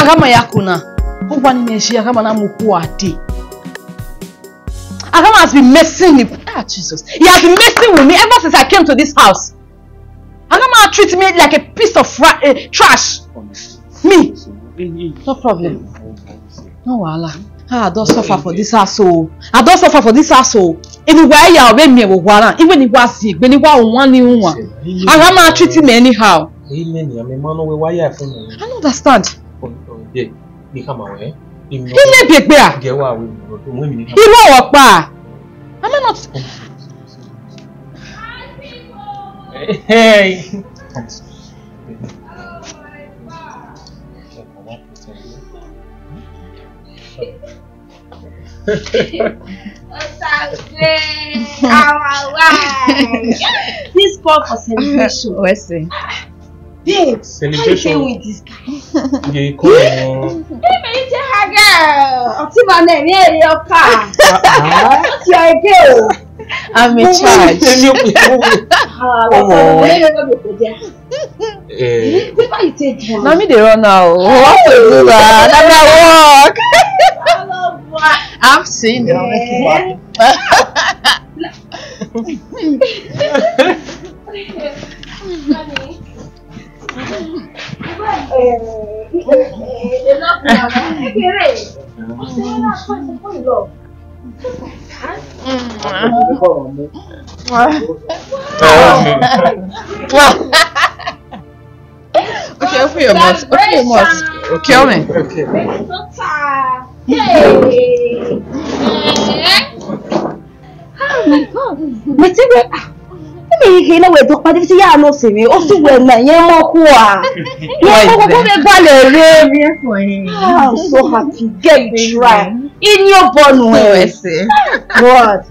Agama yakuna. Agama has been messing with Jesus. He has been messing with me ever since I came to this house. Agama treats me like a piece of trash. Me. No problem. No wala. I don't suffer for this asshole. I don't suffer for this asshole. Anywhere you are, me even if was sick, when you want one new one. Agama treating me anyhow. I don't understand. He may be there. He won't walk back. Am I not? Hey. This call for celebration. Let's see. Hey, celebration with this guy. Yeah, come on. I'm in charge. Let me run now. What to do that? I've seen them. Okay, open your mouth. Open your mouth. Kill me. Okay. Oh my God. He know where to put it. Yeah, no, see me. Also, when I am I'm so happy. Get try in your born way. What?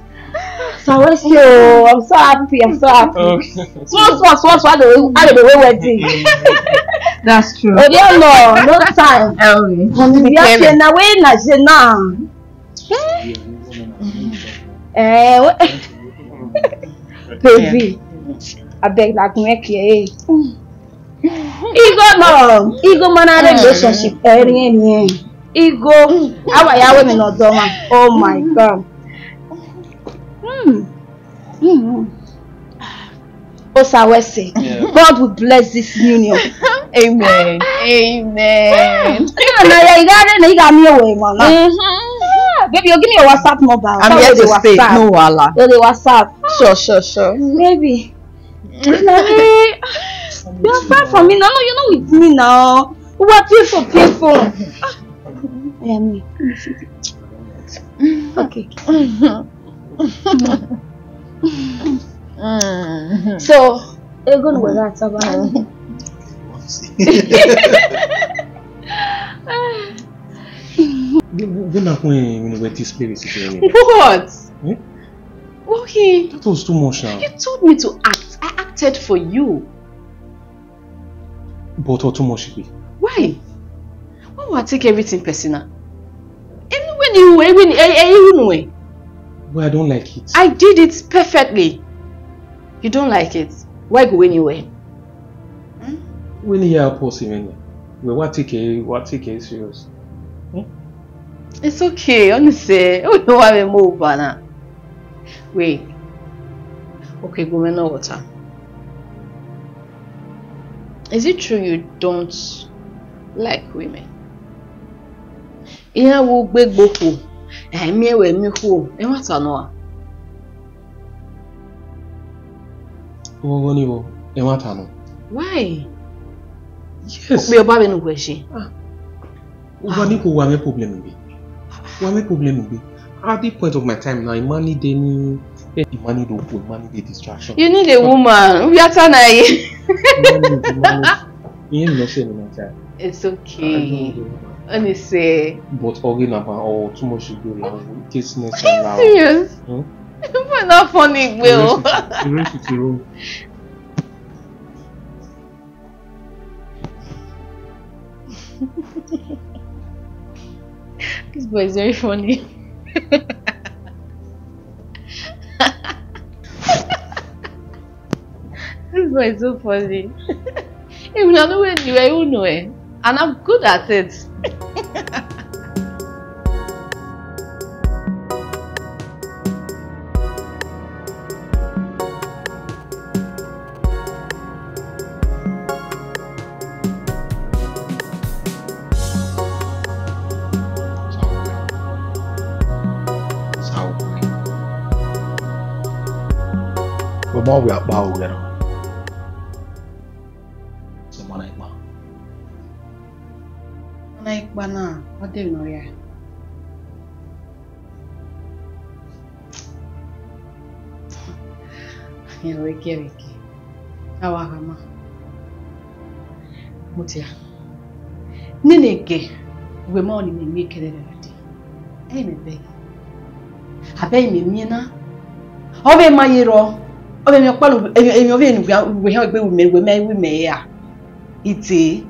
So I'm so happy. I'm so happy. What? I don't know wedding. That's true. Oh, yeah, no time. Baby, I beg like make you. Ego man relationship. Ego, how are you women not done? Oh my God. Osabuohien, God will bless this union. Amen. Amen. Baby, you give me your WhatsApp number. I'm here to stay. No wala. The WhatsApp. Sure. Baby. You're far from me now. No, you're not with me now. We are people. Yeah, me. Okay. So, you're going to wear that about. What? Hmm? Okay. That was too much now. You told me to act. I acted for you. But what too much? Why? Why would I take everything personal? Anyway, well, I don't like it. I did it perfectly. You don't like it? Why go anywhere? When you help us even, what take it serious? It's okay, honestly. We don't have a move, Bana. Wait. Okay, go in water. Is it true you don't like women? Yeah, we'll beg Boku. I mean, we're me who? And what's another? Why? Yes. We are babbling over she. What problem? At the point of my time now, I money the distraction. You need a woman. We are trying. It's okay. Honestly. But again, about too much to do now. Business now. Serious? You're not funny, Will. This boy is very funny. This boy is so funny. Even I know when you know it, and I'm good at it. more we are about together. So Manaikba. Manaikba na, what do you know here? Wiki. Awahama. Mutia. Nineke, we money me make it already. Hey, me beg. Habe me mina. Ove mayiro. Ove me okpalu. We have we me ya. Iti.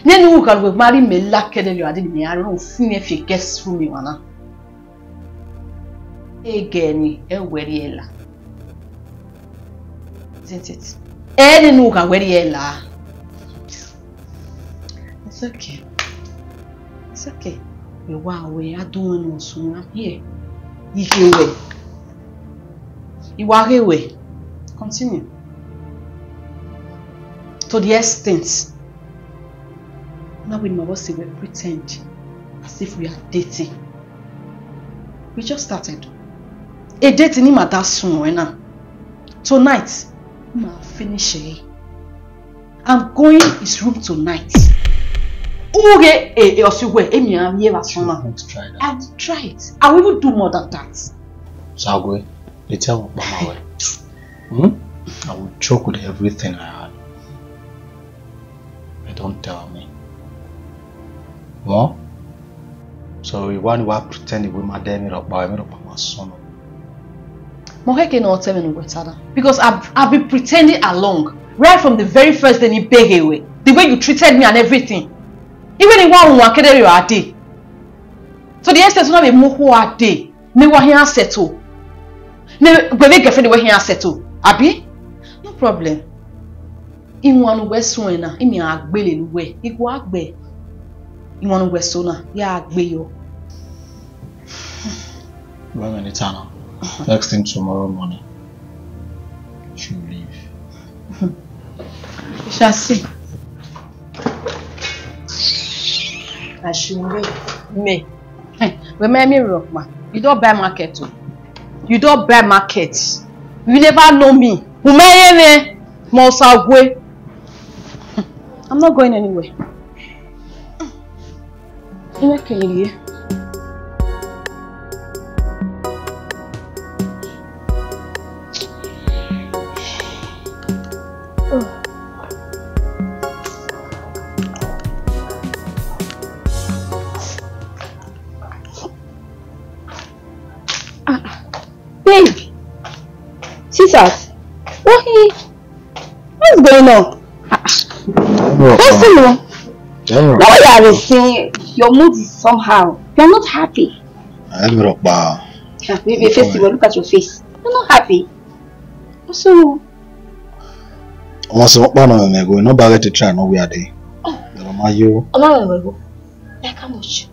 Nenu kan we marry me lakede you adi me I don't feel if you guess through me wana. Egeni eweriela. Isn't it? Any nook and where it's okay. It's okay. Wow, we are doing no sooner here. You are away. Continue. To the extent. Now with my boss, we pretend as if we are dating. We just started. A dating him at that soon now. Tonight. I'll finish it. I'm going his room tonight. Okay, I will try it. I will even do more than that. So I'll go. They tell me about my way. I will choke with everything I had. They don't tell me. What? So you want to pretend with my dad up by my son. Because I've been pretending along right from the very first day you beg away. The way you treated me and everything. Even in one you are day. So the extent not be more day. Me wa here settle. Me go make girlfriend we here settle. Abi? No problem. In one west na imi agbele luwe. Iku agbe. In one west na ya agbe yo. When it's Anna. Next thing tomorrow morning, she'll leave. We shall see. I should wait. Me. Remember me, Rockman. You don't buy market too. You don't buy market. You never know me. I'm not going anywhere. Babe, sisters, what's going on? What's going on? Now you are saying your mood is somehow. You're not happy. Maybe festival. Look at your face. You're not happy. So. Almost not go. No bother to try. No we are there. Oh, like how much?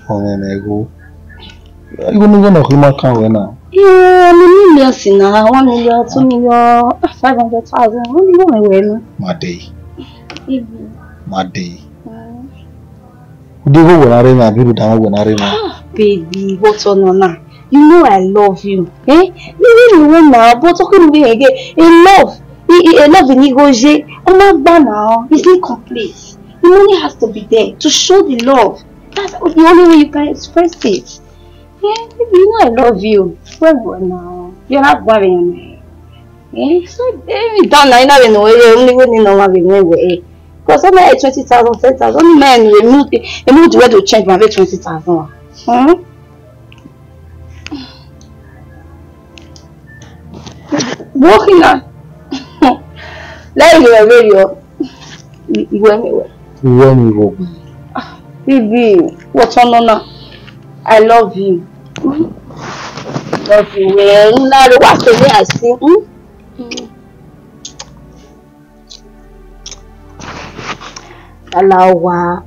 Go. You going to him account now? Yeah, millions now. 1 million, 2 million, 500,000. What do you want? My day. My day. Baby, what's on now? You know I love you. Eh? You know now, but talking to me again. A love in negotiate. Oh my God now, it's incomplete. The money has to be there to show the love. That's the only way you can express it. Yeah, you know I love you. Well now, you're not worrying me. Yeah, so we don't know only when you know what we way. Because I'm at 20,000, 10,000. Only men we moved where to change my 20,000. Walking on. Let me go radio. You went anywhere. Baby, what's on now? I love you. Love you. Well, now the what to me I see. Alawa.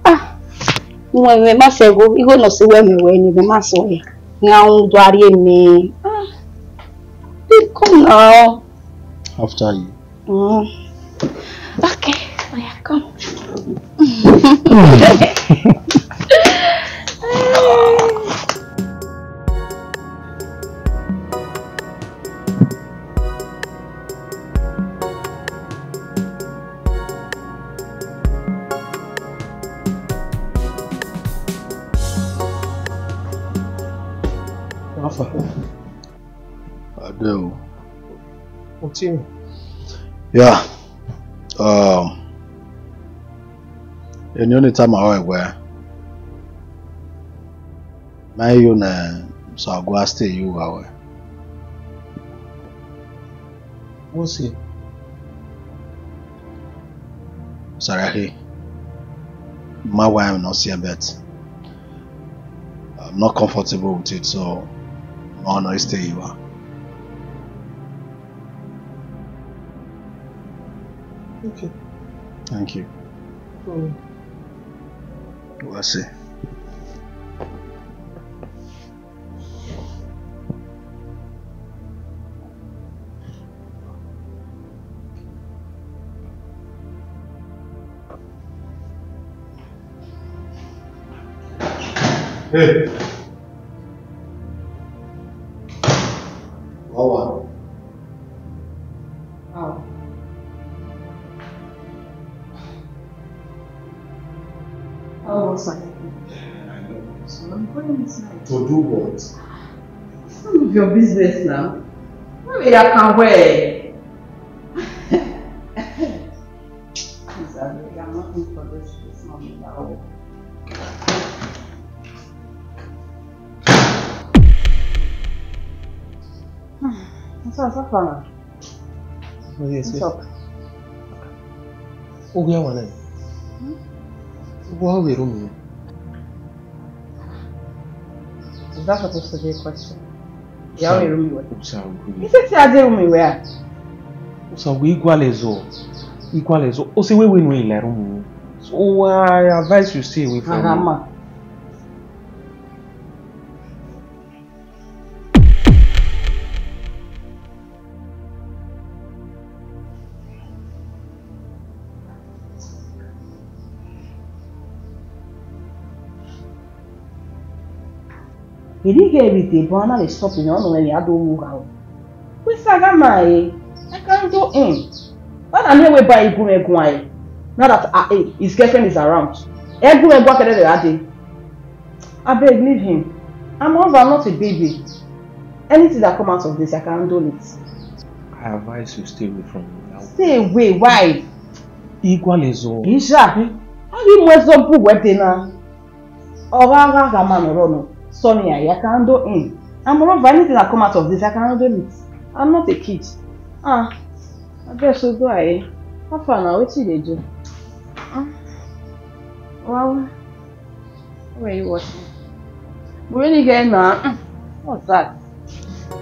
When we must go, you go no see where me when you must say. Now do I me? Come now. After you. Okay. Oh yeah, come. Alpha. I do. What's in? Yeah. And the only time I wear my own so I'll go stay you away. What's it? Sorry, my wife will not see a bet. I'm not comfortable with it, so no, no, stay you are. Okay. Thank you. We'll see. Hey. What? Oh. Oh, what's that? I know. So I'm going inside. To do what? It's none of your business now. Maybe I can wear. I'm not in for this moment now. What's up now? What's up? Oh, yeah, one. What are we doing? Is that supposed to be a question? Yeah, we room where? You said I did room where? So we equal as all. Oh, see, we win in room. So I advise you stay away from me. He didn't get everything, but I'm not stopping on when I don't move out. We saga my I can't do in. But I'm here by Gume. Now that his girlfriend is around. I beg, leave him. I'm over, I'm not a baby. Anything that comes out of this, I can handle it. I advise you stay away from me now. Stay away, why? Equal as all. Isha, how do you mess up wedding now? Or Raman Sonny, I can handle him. I'm over, anything that comes out of this, I can handle it. I'm not a kid. I guess so go ahead. How far now? What did they do? Well, where are you watching? We're really getting now. What's that?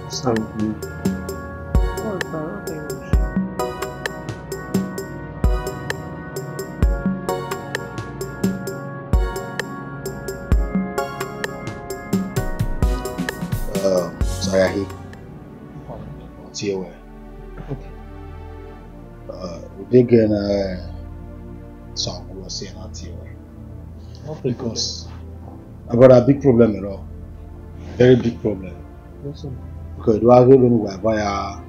Sorry. What's that? Okay. Sorry, what's your way? Okay. We did get some who was saying that here. Because I've got a big problem at all. Very big problem. Because do I go when we buy a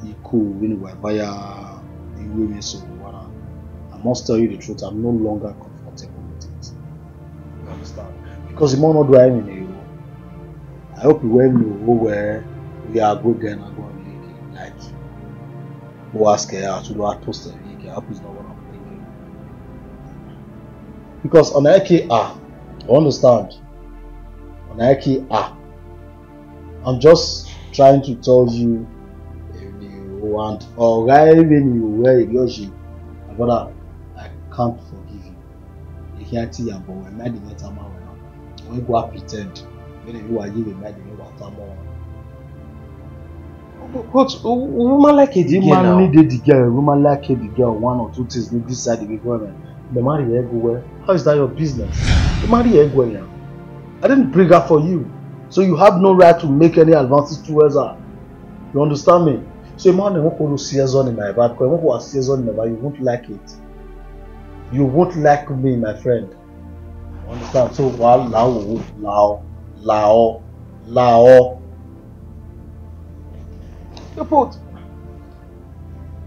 equal when we buy a women so I must tell you the truth, I'm no longer comfortable with it. You understand? Because the more not driving in you, I hope you well know where we are good then and go and like who ask her to do a toast the week. I hope it's not what I'm thinking. Because on IKA, I understand. On IKA, I'm just trying to tell you if you want or even you wear a yoshi, brother, I can't forgive you. You can't see but when I did not when you go pretend when you are giving me But woman like it again man now. needed the girl, woman like the girl, one or two things need this side of the government. The marry everywhere. How is that your business? The marry everywhere. I didn't bring her for you. So you have no right to make any advances towards her. You understand me? So a man won't go to see us on in my bad because won't go see us on in my bad, you won't like it. You won't like me, my friend. You understand? So lao. But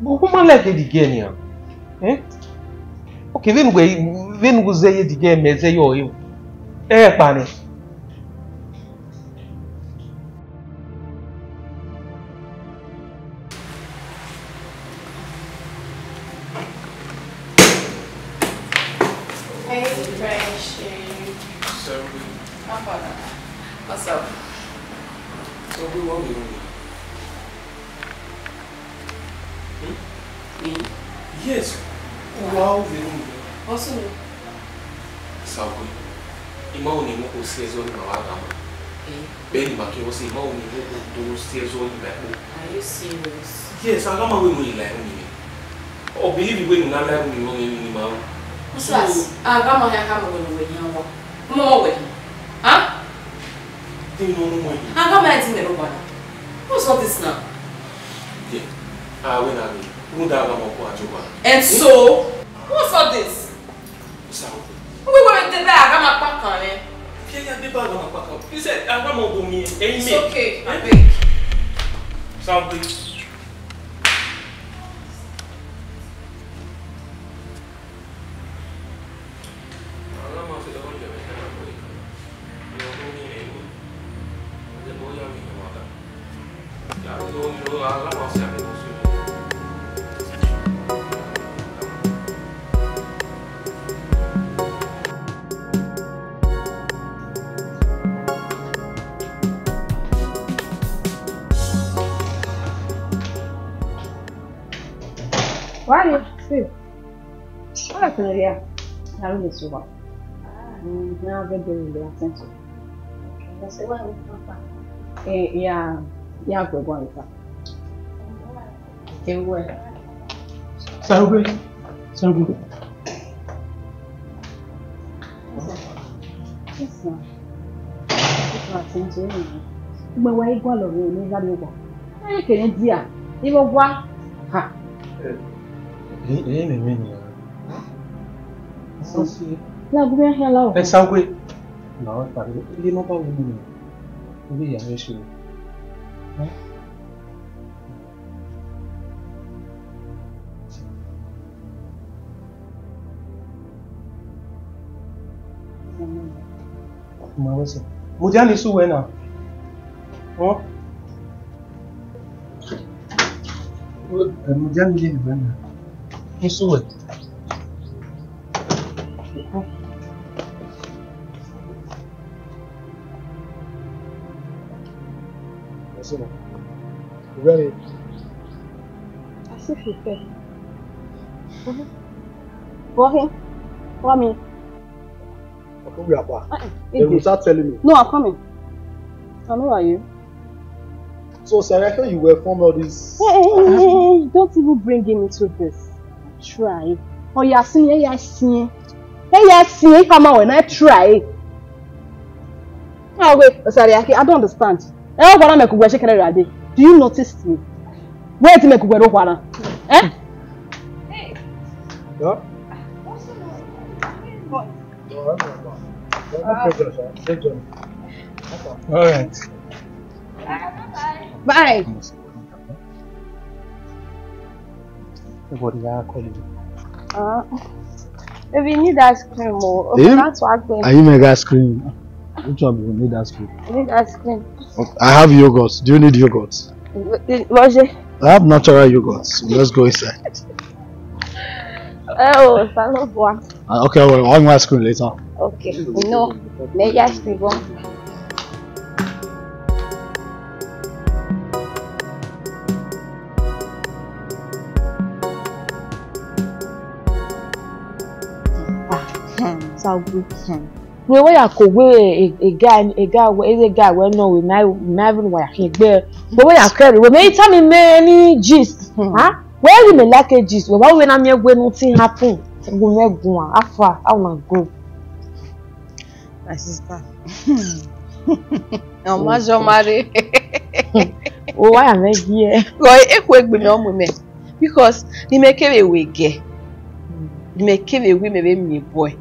woman like it again now. Eh? Okay, when we say it again, me say you panic. What's up? So we want me. Me? Yes. Wow, we want me. What's up? So Imao ni mo season na wagama. Beni makio si Imao ni mo do season ni back. Are you serious? Yes, agama we mo ile ni. O believe we na la ni mo ni ma. What's that? Agama ya kama we ni hawo. Mo we. Huh? They know no more. Agama ya tinga ro bana. What's all this now? Yeah. When I mean, who da agama ko ajoba. And so, what's all this? So We were the bag, I'm a pack on it. yeah, the bag on a pack. You said I'm going to me. It's okay, I beg. Something. Why are you free? What happened here? I don't know so well. Now I'm very relaxing too. I say, well, yeah, we're going to okay, well. Celebrate. Yes, sir. But why you go alone? You never go. I can't dear. You go what? Ha. La guia hello. Let's celebrate. No, but you know about women. We are issue. Mujani su wena. Oh. Mujani ni wena. Isu we. You ready? As if you fail. Osabuohien, what me? We are back. They will start telling me. No, I'm coming. I know are you. So, Sarah, I thought you were from all this. Hey, don't even bring him into this. Try. Oh, you are seeing, you are seeing. Hey, you are seeing, come on, when I try. Oh, wait, sorry, I don't understand. Do you notice me? Where to make a water? Eh? Yeah? Alright. Bye. What did I call you? If you need ice cream, or that's what I'm Are you mega ice cream? Which one do you need ice cream? I need ice cream. Okay. I have yogurt. Do you need yogurt? Roger. I have natural yogurt. So let's go inside. Oh, I love one. Okay, well, I'll have ice cream later. Okay. No, maybe ice cream. So good. We were go way a guy we know we never were here. But we are carry. We may tell me many gist. Huh? Where we may like a gist. We when I'm here when nothing happen. We may go after. I wanna go. My sister. No, Majo Mari. Oh, why am I here? Go quick be no moment. Because they make a way get. They make a way me boy.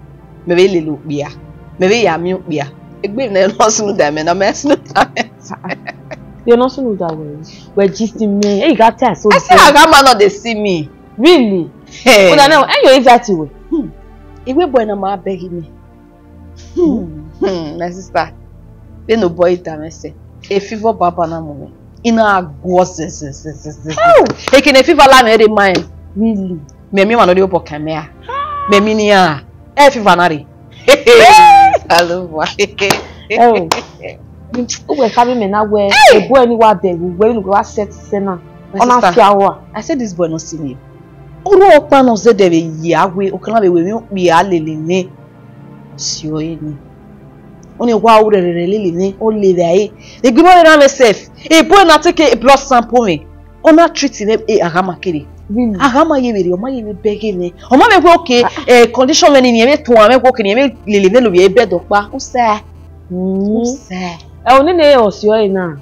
Maybe little beer. Maybe I'm mute beer. Egbe na no so that man, I'm messing that. You're not so that way. We're just in me. Hey, you got that so. I say I got man not they see me. Really? Hey. But I know, and you that way. Egbe boy na ma beg me. My sister. They no boy that me say. A fever baba na mo. Ina agwo Oh, e can a fever la me dey mind. Really? Me man no dey opo camera. Me ni a. E fever na re. Hello, boy. Oh. We carry me now where a boy any what there we going to go set sena. On a fiawa. I said this boy not see me. Oro opa no say there ya we okana we alele ni. Si o ni. Oni wa wo lele ni o le there. E gbimo na me safe. E boy na take a blood sample me. Ona treating e agama kiri. Really? Agama ye o ma ye me begging ni. O ma me go okay condition when ni me to am me go okay ni me lele ne lo be bed opa. O say. O say. Oni ne Osabuohien na.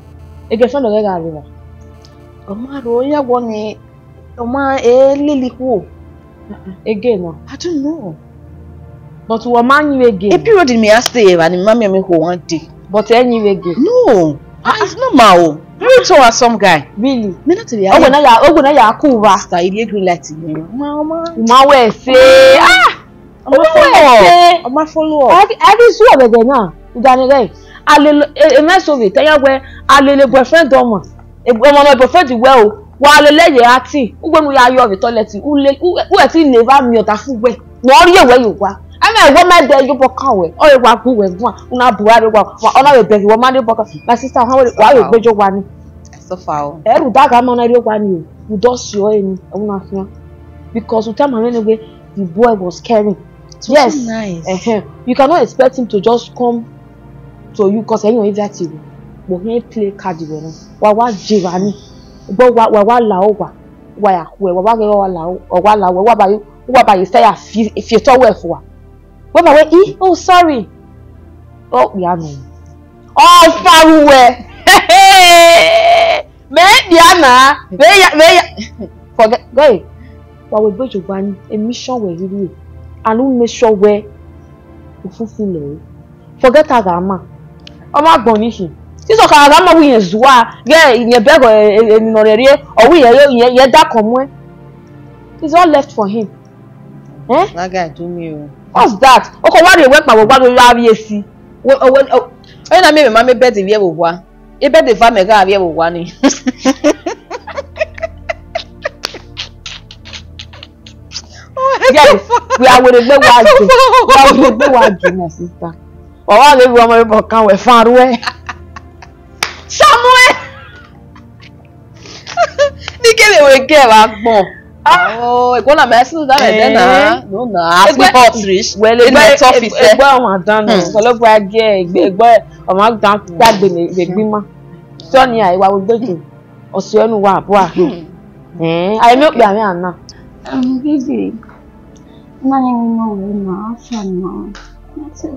E ge friend o ga river. Omaro ya woni Oma lily who Again no. I don't know. But we man you again. A period in me I stay and mommy me who one day. But any again. No. It's normal. You told us some guy. Really? Me not to be. Oguna ya kuva. Style you green light me. Mama. Ma we say Oma follow. I just saw be there now. Udani re. Ale mess of it. Tell you where ale boyfriend domo. E my boyfriend well. Wa lele ye ati ugbe ya yo the toilet u e ti never mi ota fu we no ri ewe yo wa ama wo ma de yo boka we o ye wa bu we gun una buhari wa ona we beg wo ma de boka my sister how wa yo gbejo wa ni so far eru daga mo na ri wa ni o you don see o ni una fian because we tell my anyway the boy was caring. Yes, so nice. You cannot expect him to just come to you because any of that you but he play card we no wa jirani but wa la owa wa ya we wa ge wa la we wa ba you say if you talk well for wa ba we oh sorry oh we are no oh far away me diana me forget go wa we go to one a mission we really and we make sure we fulfill it forget agama o ma gbon ni hin so ka ga ma wi yen zuwa ge yen bego eno rere o wi yen da komo it's all left for him that guy do me what's that o ko wa re we pa wo gba lo abi esi o na me ma me bed vie wo wa e bed the farm ga vie wo wa ni yes we are with the gbe my sister o wa le wo mo re bo kan we fan ru e Samuel. Nikele we get back bon. Oh, e go na me sinu da me den na. No na, ask me hot rich. Well, e office. Egbe o ma dan no. So lo gba ge egbe o ma dan gbagbe ni egbima. So ni ai wa wo doju. Osabuohien wa abo a. Ai me pe ami ana. Baby. Nani mo na afa na. That's it.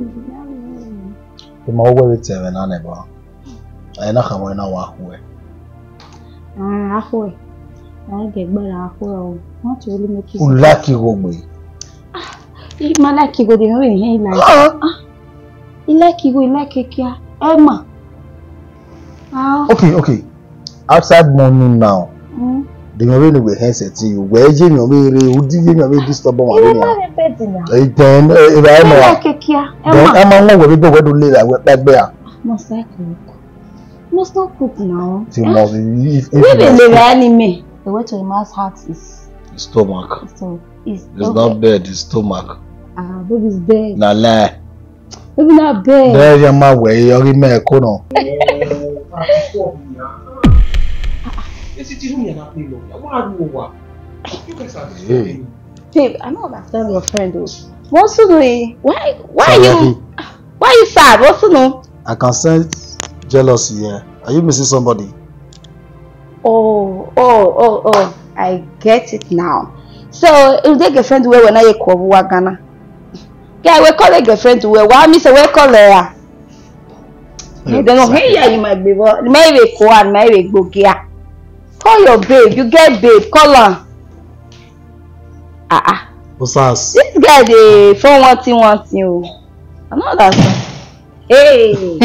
Ma wo we tebe na ne ba. Ai na khawo na wa ahwe. Ahwe. Ai ge gbara ahwe o. Not really make it. Unlucky gogbe. I ma like go dey we here like. I like kia. Emma. Okay. Outside morning now. The me we headset you. Where je mi o me re udi je mi o me disturb one we now. Then I know. Like kia. Then am won we do we do le we pegbe a. Must I cook? Must not cook now. If the anime. The way to a man's heart is stomach. So it's not bed, it's stomach. Baby's bed. Na lie. Baby not bed. There you my way, you give me a corner. Babe, I know understand your friend though. What's the way? Why you sad? What's the no? I can sense jealousy here. Are you missing somebody? Oh, I get it now. So if they girlfriend where when I call Ghana. Yeah, we call a girlfriend to where why me say we call her. They don't hear you my baby. Maybe call and maybe go gear. Call your babe, you get babe, call her. What's this guy dey phone one thing. I know that. Hey.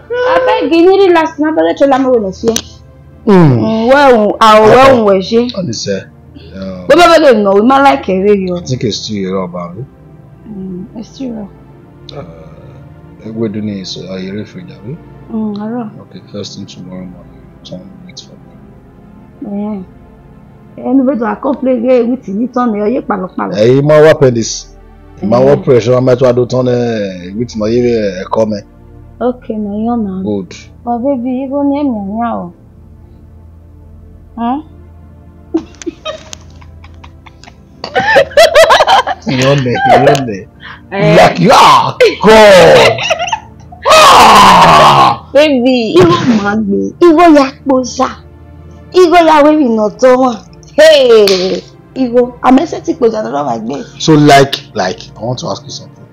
I beg you need last night but tell me when fear. Well, we she. Honestly. We no, we man like a radio. I think it's 2 years about it. It's true. We're doing this. Are you ready for that? I know. Okay, first thing tomorrow morning. Tom waits for me. Yeah. Anybody I complain with you turn your palo. Hey, my weapon is My work pressure, I might do turn with my comment. Okay, no, you're not. Good. Oh, baby, you go name me now. Huh? Yonde. Like you are God. Baby, you mad me. You yakbosa. You ya baby no to. Hey, you. I'm aesthetic, but I don't like me. So like, I want to ask you something.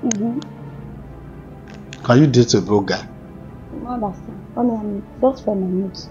Can you date a broke guy? I don't understand. Only I'm just for my news.